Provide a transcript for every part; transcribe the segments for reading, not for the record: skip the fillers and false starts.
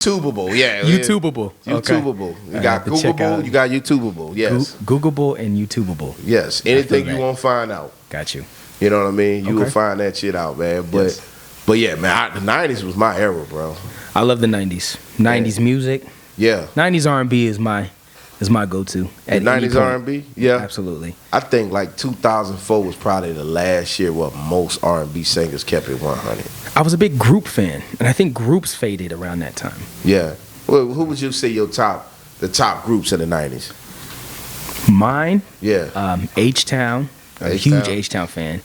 YouTubeable, yeah. YouTubeable. YouTubeable. Okay. You I got have to check Googleable, out you got YouTubeable, yes. Googleable and YouTubeable. Yes, anything that. you want to find out. Got you. You know what I mean? You will Okay. find that shit out, man. But yeah, man, the 90s was my era, bro. I love the 90s. 90s music. Yeah. 90s R&B is my go-to. The at any 90s point. R&B? Yeah. Absolutely. I think like 2004 was probably the last year where most R&B singers kept it 100. I was a big group fan, and I think groups faded around that time. Yeah. Well, who would you say the top groups in the 90s? Mine, Yeah. H-Town. I'm a H-Town. huge H-Town fan.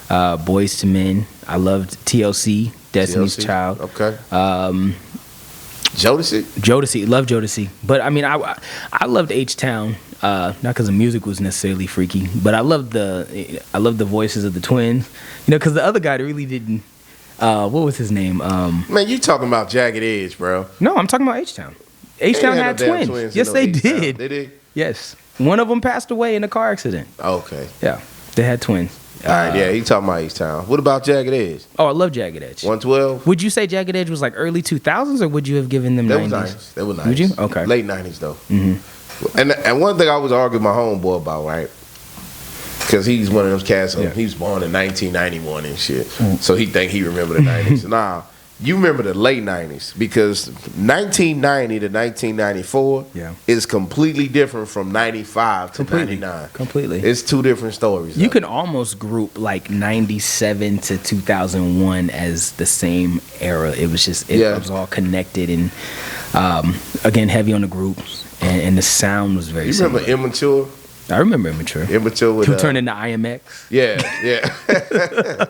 Boyz II Men. I loved TLC, Destiny's TLC? Child. Okay. Jodeci? Jodeci, love Jodeci. But I mean, I loved H-Town, not because the music was necessarily freaky, but I loved the voices of the twins. You know, because the other guy really didn't. What was his name? Man, you talking about Jagged Edge, bro. No, I'm talking about H-Town. H-Town Ain't had no damn twins. in Yes, no they H-Town. did. Did they? Yes, one of them passed away in a car accident. Okay. Yeah, they had twins. All right, yeah, he talking about H-Town. What about Jagged Edge? Oh, I love Jagged Edge. 112? Would you say Jagged Edge was like early 2000s, or would you have given them That 90s? was nice. That was nice. Would you? Okay. Late 90s, though. Mm-hmm. And one thing I was arguing with my homeboy about, right? Because he's one of those cats, Yeah. he was born in 1991 and shit. So he think he remember the 90s. Nah, you remember the late 90s because 1990 to 1994 Yeah. is completely different from 95 to Completely. 99. Completely. It's two different stories. You though. can almost group like 97 to 2001 as the same era. It was just, it Yeah. was all connected and, again, heavy on the groups. And the sound was very You similar. remember Immature? I remember Immature. Immature with Who turned into IMX. Yeah, yeah.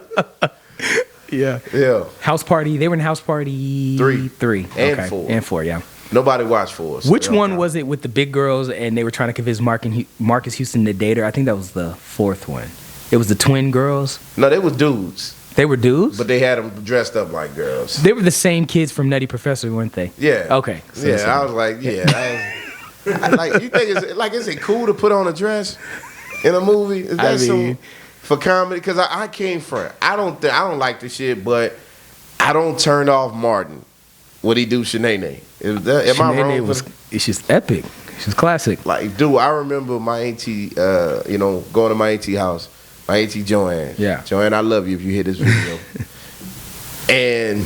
Yeah. Yeah. House Party. They were in House Party Three. And Okay. four. And 4, yeah. Nobody watched for us. Which one was it with the big girls and they were trying to convince Marcus Houston to date her? I think that was the 4th one. It was the twin girls. No, they were dudes, They were dudes? but they had them dressed up like girls. They were the same kids from Nutty Professor, weren't they? Yeah. Okay. So that's Yeah, I it. was like, I like, you think is it cool to put on a dress in a movie? Is that for comedy? Because I came from, I don't like the shit, but I don't turn off Martin. What he do, Shanae? Am I Shanae wrong? it's just epic. It's just classic. Like, dude, I remember my auntie, going to my auntie house. My auntie Joanne. Yeah. Joanne, I love you if you hear this video. And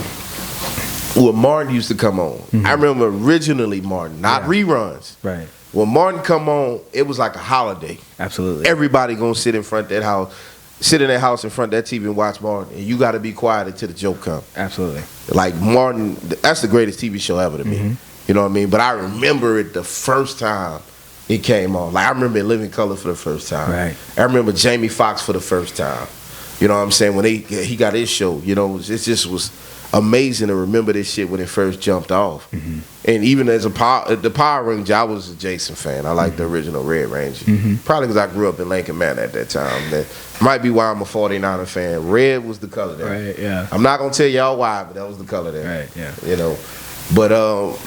when Martin used to come on, I remember originally Martin, not reruns. Right. When Martin come on, it was like a holiday. Absolutely. Everybody gonna sit in front of that house, sit in that house in front of that TV and watch Martin. And you got to be quiet until the joke come. Absolutely. Like Martin, that's the greatest TV show ever to me. You know what I mean? But I remember it the first time it came on. Like I remember In Living Color for the first time. Right. I remember Jamie Foxx for the first time. You know what I'm saying? When he got his show, you know, it just was amazing to remember this shit when it first jumped off. And even as the Power Ranger, I was a Jason fan. I liked the original Red Ranger. Probably because I grew up in Lincoln Manor at that time. That might be why I'm a 49er fan. Red was the color there. Right, yeah. I'm not gonna tell y'all why, but that was the color there. Right, yeah. You know, but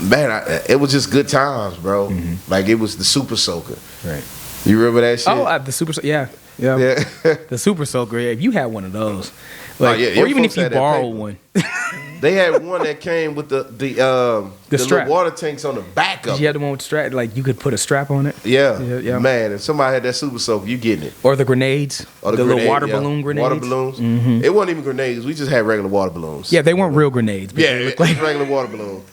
man, it was just good times, bro. Like it was the Super Soaker. Right. You remember that shit? Oh, the Super yeah. Yeah. Yeah. The Super Soaker. If you had one of those. Like, yeah, or your even folks if you had that borrowed paper. one. They had one that came with the strap. little water tanks on the back of You it. had the one with strap, like you could put a strap on it. Yeah. Yeah. Man, if somebody had that Super Soaker, you getting it. Or the grenades. Or the grenade, little water yeah. balloon grenades. Water balloons. It wasn't even grenades. We just had regular water balloons. Yeah, they weren't real grenades. But Yeah, they it looked was like, regular water balloons.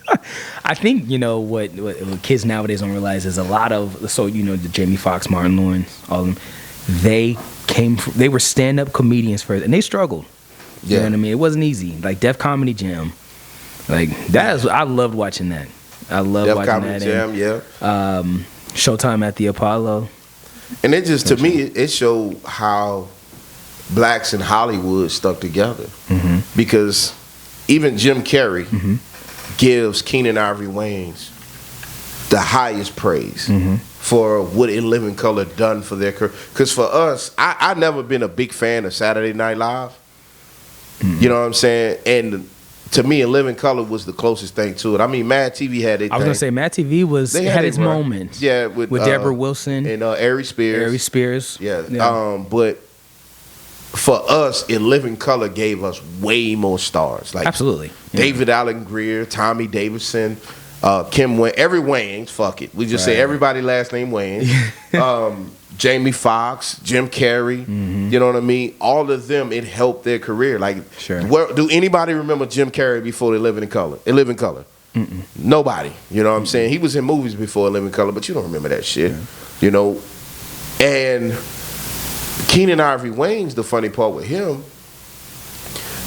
I think, what kids nowadays don't realize is a lot of, the Jamie Foxx, Martin Lawrence, all of them, they were stand-up comedians first, and they struggled. You know what I mean? It wasn't easy. Like Def Comedy Jam. Like, I loved watching that. I loved Def watching Comedy that. Jam, yeah. Showtime at the Apollo. And it just, to me, it showed how blacks in Hollywood stuck together. Because even Jim Carrey gives Keenan Ivory Wayans the highest praise for what In Living Color done for their career. Because for us, I never been a big fan of Saturday Night Live. You know what I'm saying? And to me, In Living Color was the closest thing to it. I mean, Mad TV had it. I was going to say, Mad TV had its moments. Yeah, with Deborah Wilson. And Ari Spears. Ari Spears. Yeah. But for us, In Living Color gave us way more stars. Like Absolutely. Yeah. David Allen Greer, Tommy Davidson, Kim Wayne, every Wayans, fuck it. We just say everybody last name Wayans. Jamie Foxx, Jim Carrey, you know what I mean? All of them, it helped their career. Like, do anybody remember Jim Carrey before they Live in Color? It Live in Color. Nobody. You know what I'm saying? He was in movies before Live in Color, but you don't remember that shit. You know? And Keenan Ivory Wayans, the funny part with him,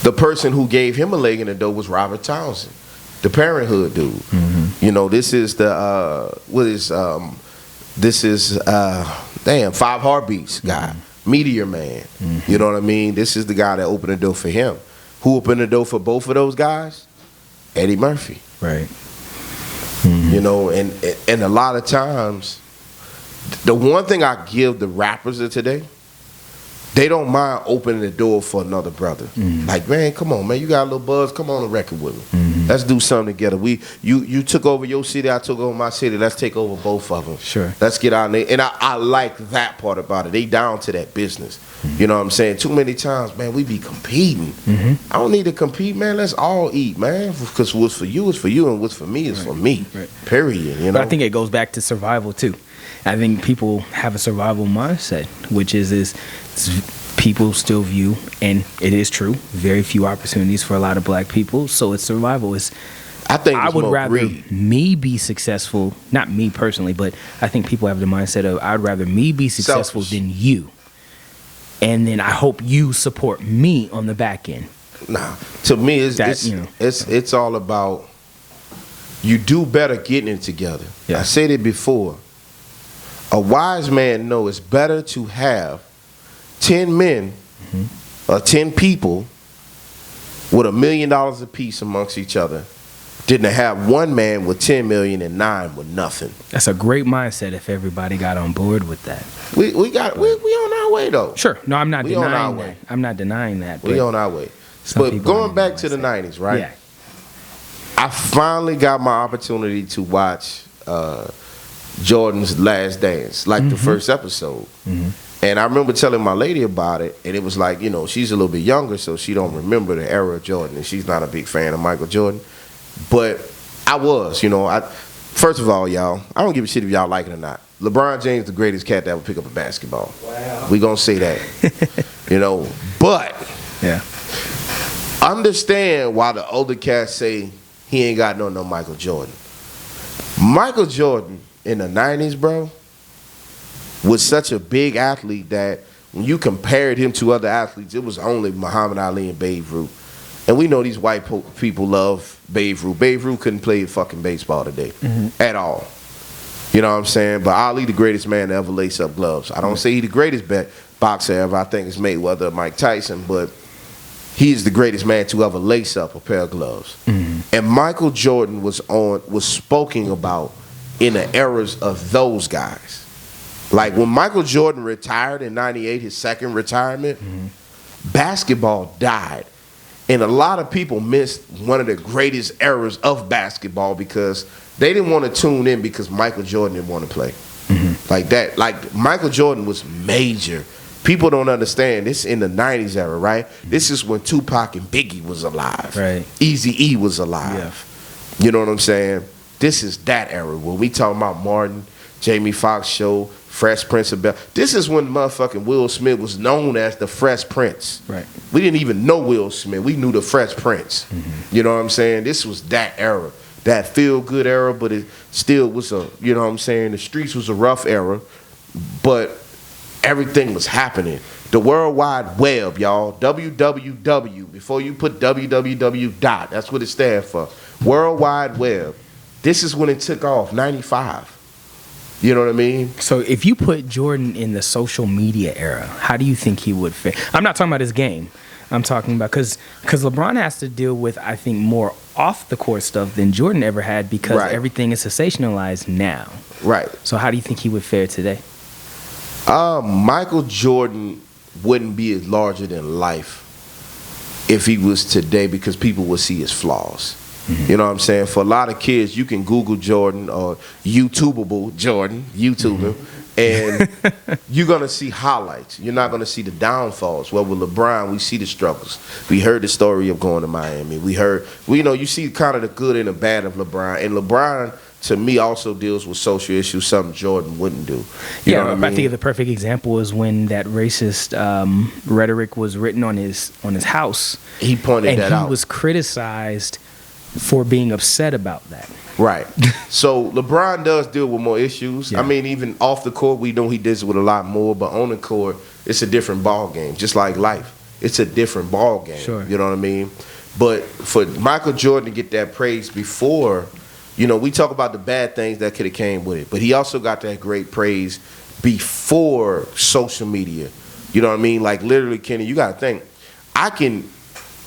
the person who gave him a leg in the door was Robert Townsend, the Parenthood dude. You know, this is the Five Heartbeats guy, Meteor Man. You know what I mean? This is the guy that opened the door for him. Who opened the door for both of those guys? Eddie Murphy. Right. You know, and a lot of times, the one thing I give the rappers of today, they don't mind opening the door for another brother. Like, man, come on, man, you got a little buzz, come on the record with me. Let's do something together. You took over your city, I took over my city. Let's take over both of them. Sure. Let's get out there. And I like that part about it. They down to that business. You know what I'm saying? Too many times, man, we be competing. I don't need to compete, man. Let's all eat, man. Because what's for you is for you, and what's for me is for me. Period. You know? But I think it goes back to survival too. I think people have a survival mindset, which is people still view, and it is true, very few opportunities for a lot of black people. So it's survival. I would rather me be successful, not me personally, but I think people have the mindset of I'd rather me be successful than you. And then I hope you support me on the back end. Nah, to me, it's all about you do better getting it together. I said it before. A wise man knows it's better to have 10 men or 10 people with $1 million apiece amongst each other than to have one man with 10 million and 9 with nothing. That's a great mindset if everybody got on board with that. We on our way though. Sure. No, I'm not denying that. I'm not denying that. We on our way. But going back to the 90s, right? Yeah. I finally got my opportunity to watch Jordan's Last Dance, like the first episode. And I remember telling my lady about it, and it was like, you know, she's a little bit younger, so she don't remember the era of Jordan, and she's not a big fan of Michael Jordan. But I was, you know. First of all, y'all, I don't give a shit if y'all like it or not. LeBron James, the greatest cat that ever pick up a basketball. Wow. We gonna say that, you know. But understand why the older cats say he ain't got no Michael Jordan. Michael Jordan in the 90s, bro, was such a big athlete that when you compared him to other athletes, it was only Muhammad Ali and Babe Ruth. And we know these white people love Babe Ruth. Babe Ruth couldn't play fucking baseball today at all. You know what I'm saying? But Ali, the greatest man to ever lace up gloves. I don't say he the greatest boxer ever. I think it's Mayweather or Mike Tyson, but he is the greatest man to ever lace up a pair of gloves. And Michael Jordan was spoken about in the eras of those guys. Like when Michael Jordan retired in '98, his second retirement, basketball died. And a lot of people missed one of the greatest eras of basketball because they didn't want to tune in because Michael Jordan didn't want to play. Like that. Like Michael Jordan was major. People don't understand. This in the 90s era, right? This is when Tupac and Biggie was alive. Right. Eazy-E was alive. You know what I'm saying? This is that era when we talking about Martin, Jamie Foxx show, Fresh Prince of Bel. This is when motherfucking Will Smith was known as the Fresh Prince. Right. We didn't even know Will Smith. We knew the Fresh Prince. You know what I'm saying? This was that era, that feel-good era, but it still was a, you know what I'm saying? The streets was a rough era, but everything was happening. The World Wide Web, y'all. WWW. Before you put www. That's what it stands for. World Wide Web. This is when it took off, 95. You know what I mean? So if you put Jordan in the social media era, how do you think he would fit? I'm not talking about his game. I'm talking about because LeBron has to deal with, I think, more off the court stuff than Jordan ever had because everything is sensationalized now. Right. So how do you think he would fare today? Michael Jordan wouldn't be as larger than life if he was today because people would see his flaws. You know what I'm saying? For a lot of kids, you can Google Jordan or YouTubeable Jordan, YouTube him, And you're going to see highlights. You're not going to see the downfalls. Well, with LeBron, we see the struggles. We heard the story of going to Miami. You see kind of the good and the bad of LeBron. And LeBron, to me, also deals with social issues, something Jordan wouldn't do. You know what I mean? I think the perfect example is when that racist rhetoric was written on his house. He pointed that out. And he was criticized for being upset about that. Right. So LeBron does deal with more issues. Yeah. I mean, even off the court, we know he deals with a lot more. But on the court, it's a different ball game. Just like life, it's a different ball game. Sure. You know what I mean? But for Michael Jordan to get that praise before, we talk about the bad things that could have came with it. But he also got that great praise before social media. You know what I mean? Like literally, Kenny, you got to think. I can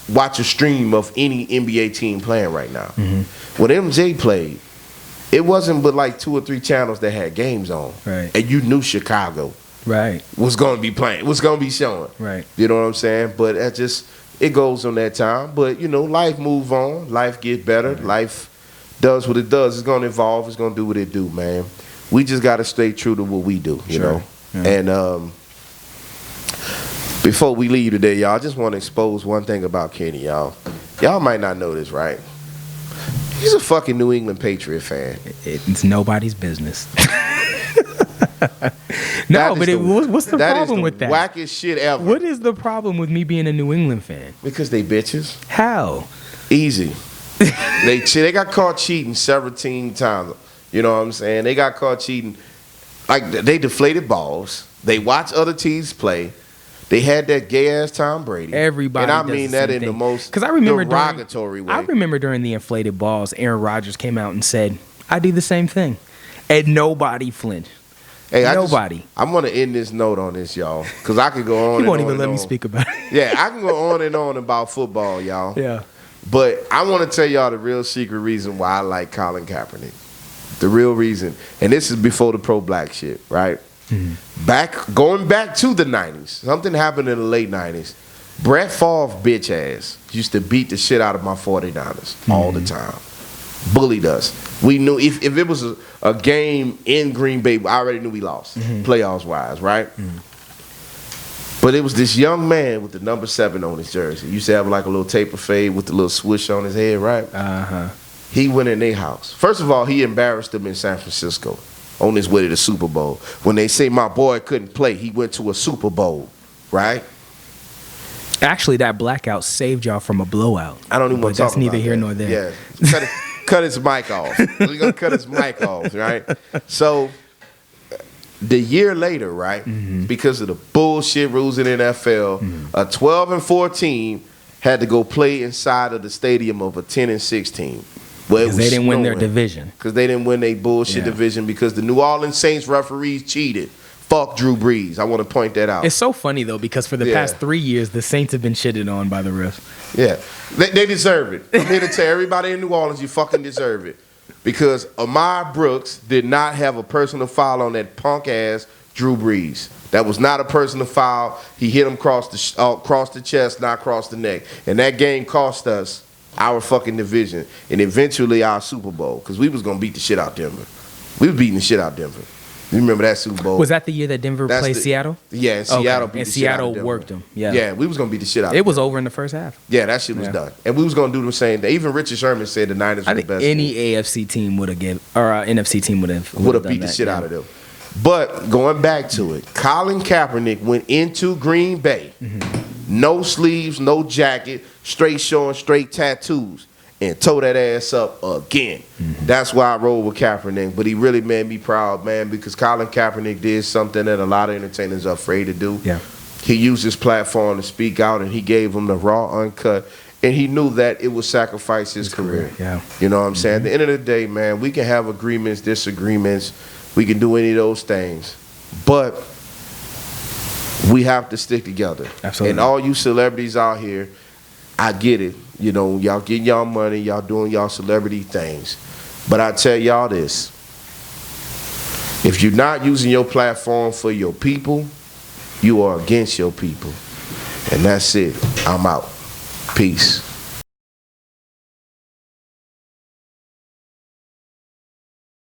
watch a stream of any NBA team playing right now. Mm-hmm. When MJ played, it wasn't but like 2 or 3 channels that had games on. Right. And you knew Chicago was going to be playing, was going to be showing. Right. You know what I'm saying? But it goes on that time. But, life move on. Life get better. Right. Life does what it does. It's going to evolve. It's going to do what it do, man. We just got to stay true to what we do, you know? Yeah. And before we leave today, y'all, I just want to expose one thing about Kenny, y'all. Y'all might not know this, right? He's a fucking New England Patriot fan. It's nobody's business. No, but what's the problem with that? That is the wackest shit ever. What is the problem with me being a New England fan? Because they bitches. How? Easy. They got caught cheating 17 times. You know what I'm saying? They got caught cheating. Like, they deflated balls. They watch other teams play. They had that gay-ass Tom Brady. Everybody and I does mean the that same in the thing. most derogatory way. I remember during the inflated balls, Aaron Rodgers came out and said, I do the same thing. And nobody flinched. Hey, nobody. I'm going to end this note on this, y'all, because I could go on You won't even let me speak about it. Yeah, I can go on and on about football, y'all. Yeah. But I want to tell y'all the real secret reason why I like Colin Kaepernick. The real reason. And this is before the pro-black shit, right? Mm-hmm. Going back to the 90s. Something happened in the late 90s. Brett Favre, bitch ass, used to beat the shit out of my 49ers all the time. Bullied us. We knew if it was a game in Green Bay, I already knew we lost, playoffs-wise, right? Mm-hmm. But it was this young man with the number 7 on his jersey. He used to have like a little taper fade with the little swish on his head, right? Uh-huh. He went in their house. First of all, he embarrassed them in San Francisco on his way to the Super Bowl. When they say my boy couldn't play, he went to a Super Bowl, right? Actually, that blackout saved y'all from a blowout. I don't even want to talk about that. That's neither here nor there. Yeah, cut his mic off. We're going to cut his mic off, right? So, the year later, right, because of the bullshit rules in the NFL, a 12-4 team had to go play inside of the stadium of a 10-6 team. Because they didn't win their division. Because they didn't win their bullshit division because the New Orleans Saints referees cheated. Fuck Drew Brees. I want to point that out. It's so funny, though, because for the past 3 years, the Saints have been shitted on by the refs. Yeah. They deserve it. I'm here to tell everybody in New Orleans, you fucking deserve it. Because Ahmad Brooks did not have a personal foul on that punk-ass Drew Brees. That was not a personal foul. He hit him across the chest, not across the neck. And that game cost us our fucking division and eventually our Super Bowl because we was going to beat the shit out Denver. We was beating the shit out Denver. You remember that Super Bowl? Was that the year that Denver played Seattle? Yeah, and Seattle beat the shit out of Denver. Seattle worked them. Yeah. Yeah, we was going to beat the shit out of them. It was over in the first half. Yeah, that shit was done. And we was going to do the same thing. Even Richard Sherman said the Niners were the best any team. AFC team would have NFC team would have beat the shit out of them. But going back to it, Colin Kaepernick went into Green Bay. No sleeves, no jacket, straight showing, straight tattoos. And tore that ass up again. That's why I roll with Kaepernick. But he really made me proud, man, because Colin Kaepernick did something that a lot of entertainers are afraid to do. Yeah. He used his platform to speak out, and he gave them the raw, uncut. And he knew that it would sacrifice his career. Yeah. You know what I'm saying? At the end of the day, man, we can have agreements, disagreements. We can do any of those things. But we have to stick together. Absolutely. And all you celebrities out here, I get it. You know, y'all getting y'all money, y'all doing y'all celebrity things. But I tell y'all this. If you're not using your platform for your people, you are against your people. And that's it. I'm out. Peace.